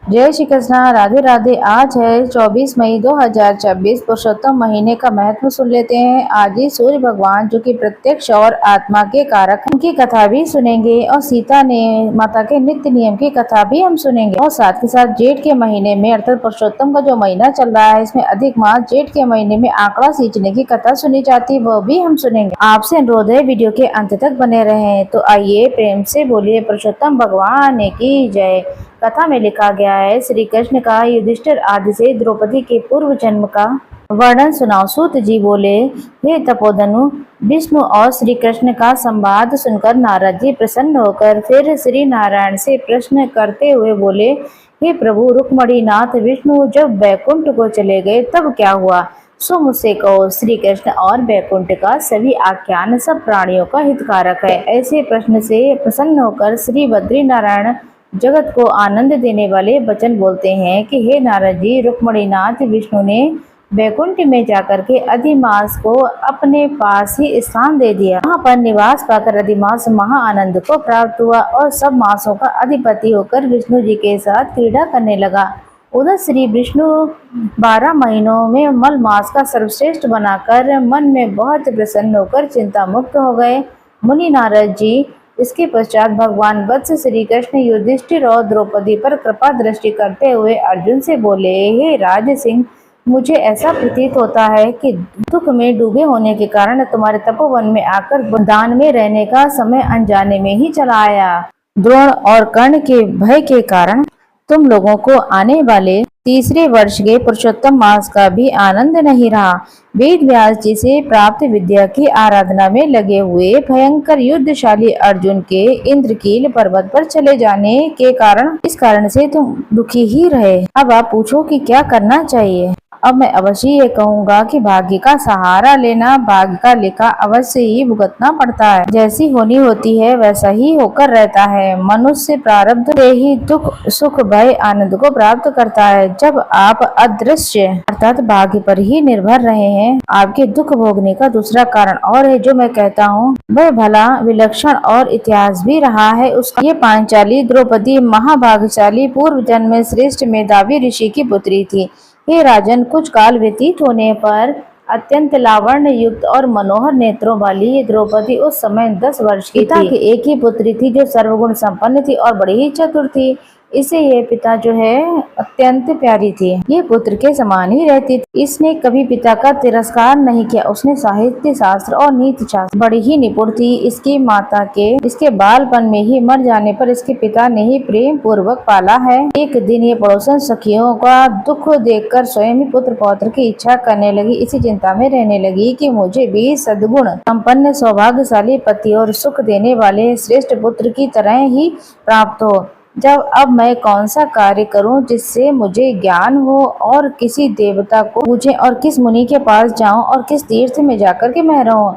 जय श्री कृष्णा। राधे राधे। आज है 24 मई 2026। पुरुषोत्तम महीने का महत्व सुन लेते हैं। आज ही सूर्य भगवान जो कि प्रत्यक्ष और आत्मा के कारक हैं, उनकी कथा भी सुनेंगे और सीता ने माता के नित्य नियम की कथा भी हम सुनेंगे। और साथ के साथ जेठ के महीने में अर्थात पुरुषोत्तम का जो महीना चल रहा है, इसमें अधिक मास जेठ के महीने में आंकड़ा सींचने की कथा सुनी जाती है, वो भी हम सुनेंगे। आपसे अनुरोध है वीडियो के अंत तक बने रहें। तो आइए प्रेम से बोलिए पुरुषोत्तम भगवान की जय। कथा में लिखा गया है, श्री कृष्ण का युधिष्ठिर आदि से द्रौपदी के पूर्व जन्म का वर्णन सुनाओ। सूत जी बोले, हे तपोधनु, विष्णु और श्री कृष्ण का संवाद सुनकर नारद जी प्रसन्न होकर फिर श्री नारायण से प्रश्न करते हुए बोले, हे प्रभु रुक्मणी नाथ, विष्णु जब वैकुंठ को चले गए तब क्या हुआ, सो मुझसे कहो। श्री कृष्ण और वैकुंठ का सभी आख्यान सब प्राणियों का हितकारक है। ऐसे प्रश्न से प्रसन्न होकर श्री बद्री नारायण जगत को आनंद देने वाले वचन बोलते हैं कि हे नारद जी, रुक्मणीनाथ विष्णु ने वैकुंठ में जाकर के अधिमास को अपने पास ही स्थान दे दिया। वहाँ पर निवास पाकर अधिमास महाआनंद को प्राप्त हुआ और सब मासों का अधिपति होकर विष्णु जी के साथ क्रीड़ा करने लगा। उधर श्री विष्णु 12 महीनों में मल मास का सर्वश्रेष्ठ बनाकर मन में बहुत प्रसन्न होकर चिंता मुक्त हो गए। मुनि नारद जी इसके पश्चात भगवान वत्स श्री कृष्ण युधिष्ठिर और द्रौपदी पर कृपा दृष्टि करते हुए अर्जुन से बोले, हे राज सिंह, मुझे ऐसा प्रतीत होता है कि दुख में डूबे होने के कारण तुम्हारे तपोवन में आकर दान में रहने का समय अनजाने में ही चला आया। द्रोण और कर्ण के भय के कारण तुम लोगों को आने वाले तीसरे वर्ष के पुरुषोत्तम मास का भी आनंद नहीं रहा। वेद व्यास जी से प्राप्त विद्या की आराधना में लगे हुए भयंकर युद्धशाली अर्जुन के इंद्रकील पर्वत पर चले जाने के कारण इस कारण से तुम दुखी ही रहे। अब आप पूछो कि क्या करना चाहिए। अब मैं अवश्य ये कहूँगा कि भाग्य का सहारा लेना, भाग्य का लेखा अवश्य ही भुगतना पड़ता है। जैसी होनी होती है वैसा ही होकर रहता है। मनुष्य प्रारब्ध से ही दुख सुख भय आनंद को प्राप्त करता है। जब आप अदृश्य अर्थात भाग्य पर ही निर्भर रहे हैं, आपके दुख भोगने का दूसरा कारण और है जो मैं कहता हूँ वह भला विलक्षण और इतिहास भी रहा है उसका। ये पांचाली द्रौपदी महाभाग्यशाली पूर्व जन्म में श्रेष्ठ मेधावी ऋषि की पुत्री थी। हे राजन, कुछ काल व्यतीत होने पर अत्यंत लावण्य युक्त और मनोहर नेत्रों वाली ये द्रौपदी उस समय 10 वर्ष की थी। एक ही पुत्री थी जो सर्वगुण संपन्न थी और बड़ी ही चतुर थी। इसे ये पिता जो है अत्यंत प्यारी थी। ये पुत्र के समान ही रहती थी। इसने कभी पिता का तिरस्कार नहीं किया। उसने साहित्य शास्त्र और नीति शास्त्र बड़ी ही निपुण थी। इसकी माता के इसके बालपन में ही मर जाने पर इसके पिता ने ही प्रेम पूर्वक पाला है। एक दिन ये पड़ोसन सखियों का दुख देखकर स्वयं ही पुत्र पौत्र की इच्छा करने लगी। इसी चिंता में रहने लगी कि मुझे भी सद्गुण संपन्न सौभाग्यशाली पति और सुख देने वाले श्रेष्ठ पुत्र की तरह ही प्राप्त हो। जब अब मैं कौन सा कार्य करूं जिससे मुझे ज्ञान हो और किसी देवता को पूछे और किस मुनि के पास जाऊं और किस तीर्थ में जाकर के मैं रहूं।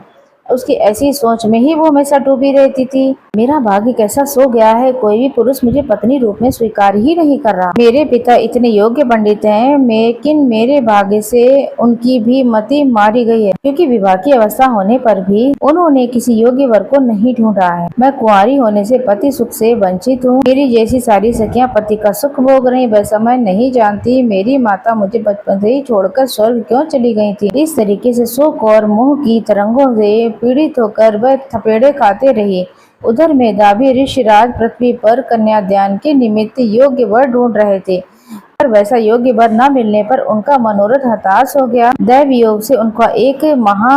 उसकी ऐसी सोच में ही वो हमेशा डूबी रहती थी। मेरा भाग्य कैसा सो गया है, कोई भी पुरुष मुझे पत्नी रूप में स्वीकार ही नहीं कर रहा। मेरे पिता इतने योग्य पंडित हैं, लेकिन मेरे भाग्य से उनकी भी मति मारी गई है, क्योंकि विवाह की अवस्था होने पर भी उन्होंने किसी योग्य वर को नहीं ढूंढा है। मैं कुंवारी होने से पति सुख से वंचित हूँ। मेरी जैसी सारी सखियां पति का सुख भोग रही, वैसा मैं नहीं जानती। मेरी माता मुझे बचपन से ही छोड़कर स्वर्ग क्यों चली गई थी। इस तरीके से शोक और मोह की तरंगों से पीड़ित होकर वह थपेड़े खाते रही। उधर मेधावी ऋषिराज पृथ्वी पर कन्यादान के निमित्त योग्य वर ढूंढ रहे थे, पर वैसा योग्य वर न मिलने पर उनका मनोरथ हताश हो गया। दैव योग से उनका एक महा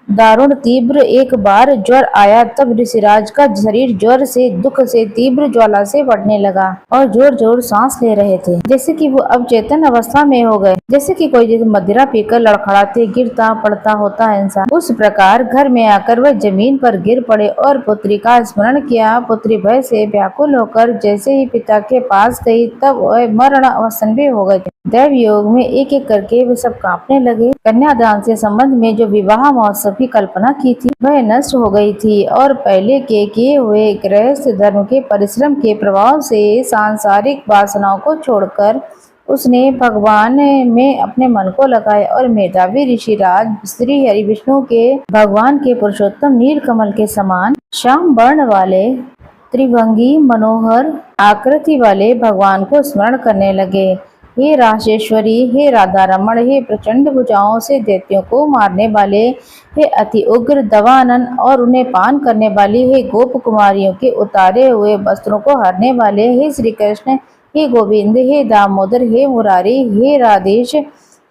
दारुण तीव्र एक बार ज्वर आया। तब ऋषिराज का शरीर ज्वर से दुख से तीव्र ज्वाला से बढ़ने लगा और जोर जोर सांस ले रहे थे, जैसे कि वो अब चेतन अवस्था में हो गए। जैसे कि कोई जैसे मदिरा पीकर लड़खड़ाते गिरता पड़ता होता है इंसान, उस प्रकार घर में आकर वह जमीन पर गिर पड़े और पुत्री का स्मरण किया। पुत्री भय से व्याकुल होकर जैसे ही पिता के पास गई तब वह मरण अवसन भी हो गए। दैव योग में एक एक करके वे सब कांपने लगे। कन्यादान से संबंध में जो विवाह महोत्सव की कल्पना की थी वह नष्ट हो गई थी और पहले के किए हुए गृहस्थ धर्म के परिश्रम के प्रभाव से सांसारिक वासनाओं को छोड़कर उसने भगवान में अपने मन को लगाया और मेधावी ऋषिराज श्री हरि विष्णु के भगवान के पुरुषोत्तम नील कमल के समान श्याम वर्ण वाले त्रिभंगी मनोहर आकृति वाले भगवान को स्मरण करने लगे। हे राजेश्वरी, हे राधा रमण, हे प्रचंड भुजाओं से दैत्यों को मारने वाले, हे अति उग्र दवानन और उन्हें पान करने वाली, हे गोप कुमारियों के उतारे हुए वस्त्रों को हरने वाले, हे श्री कृष्ण, हे गोविंद, हे दामोदर, हे मुरारी, हे राधेश,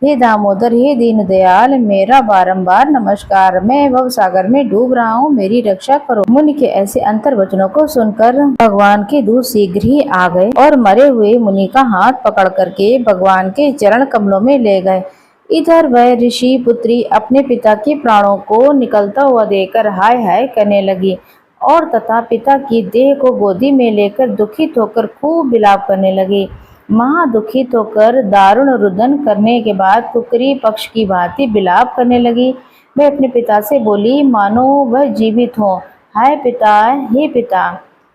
हे दामोदर, हे दीनदयाल, मेरा बारंबार नमस्कार। मैं भव सागर में डूब रहा हूँ, मेरी रक्षा करो। मुनि के ऐसे अंतर वचनों को सुनकर भगवान के दूत शीघ्र ही आ गए और मरे हुए मुनि का हाथ पकड़ करके भगवान के चरण कमलों में ले गए। इधर वह ऋषि पुत्री अपने पिता के प्राणों को निकलता हुआ देखकर हाय हाय करने लगी और तथा पिता की देह को गोदी में लेकर दुखित होकर खूब विलाप करने लगी। महादुखित होकर दारुण रुदन करने के बाद कुकरी पक्ष की भांति विलाप करने लगी। मैं अपने पिता से बोली, मानो वह जीवित हो। हाय पिता, हे पिता,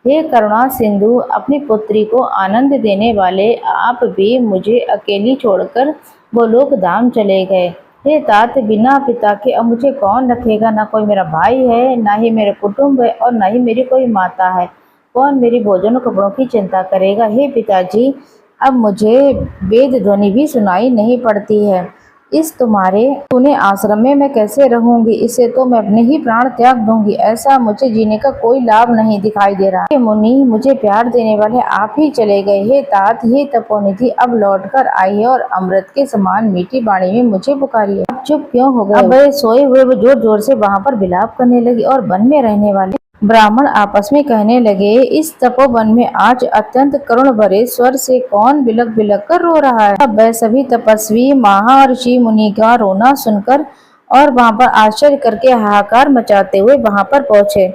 हे करुणा सिंधु, अपनी पुत्री को आनंद देने वाले आप भी मुझे अकेली छोड़कर गोलोक धाम चले गए। हे तात, बिना पिता के अब मुझे कौन रखेगा? ना कोई मेरा भाई है, ना ही मेरे कुटुंब है और ना ही मेरी कोई माता है। कौन मेरी भोजन और कपड़ों की चिंता करेगा? हे पिताजी, अब मुझे वेद ध्वनि भी सुनाई नहीं पड़ती है। इस तुम्हारे पुण्य आश्रम में मैं कैसे रहूंगी? इससे तो मैं अपने ही प्राण त्याग दूंगी। ऐसा मुझे जीने का कोई लाभ नहीं दिखाई दे रहा। हे मुनि, मुझे प्यार देने वाले आप ही चले गए। हे तात, हे तपोनिधि, अब लौटकर आइए और अमृत के समान मीठी वाणी में मुझे पुकारिए। अब चुप क्यों हो गए? अब वह सोए हुए वो जोर जोर से वहां पर विलाप करने लगी और वन में रहने वाले ब्राह्मण आपस में कहने लगे, इस तपोवन में आज अत्यंत करुण भरे स्वर से कौन बिलक बिलक कर रो रहा है? अब वह सभी तपस्वी महर्षि मुनि का रोना सुनकर और वहां पर आश्चर्य करके हाहाकार मचाते हुए वहां पर पहुंचे।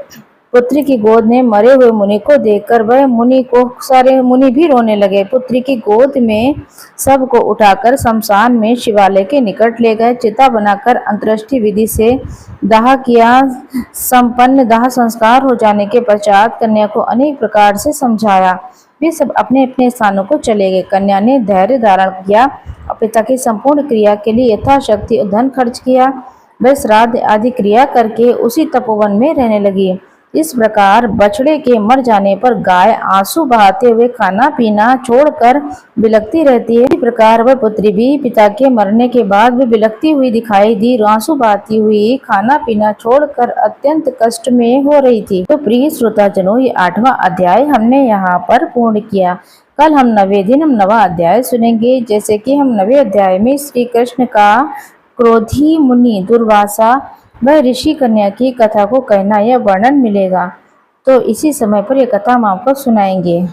पुत्री की गोद में मरे हुए मुनि को देखकर वह मुनि को सारे मुनि भी रोने लगे। पुत्री की गोद में सबको उठाकर शमशान में शिवालय के निकट ले गए। चिता बनाकर अंत्येष्टि विधि से दाह किया। संपन्न दाह संस्कार हो जाने के पश्चात कन्या को अनेक प्रकार से समझाया। वे सब अपने अपने स्थानों को चले गए। कन्या ने धैर्य धारण किया और पिता की संपूर्ण क्रिया के लिए यथाशक्ति धन खर्च किया। वह श्राद्ध आदि क्रिया करके उसी तपोवन में रहने लगी। इस प्रकार बछड़े के मर जाने पर गाय आंसू बहाते हुए खाना पीना छोड़कर बिलखती रहती है, इसी प्रकार वह पुत्री भी पिता के मरने के बाद भी बिलखती हुई दिखाई दी। आंसू बहाती हुई खाना पीना छोड़कर अत्यंत कष्ट में हो रही थी। तो प्रिय श्रोताजनों, ये 8वां अध्याय हमने यहाँ पर पूर्ण किया। कल हम 9वें दिन हम 9वां अध्याय सुनेंगे। जैसे कि हम 9वें अध्याय में श्री कृष्ण का क्रोधी मुनि दुर्वासा वह ऋषि कन्या की कथा को कहना या वर्णन मिलेगा। तो इसी समय पर यह कथा हम आपको सुनाएंगे।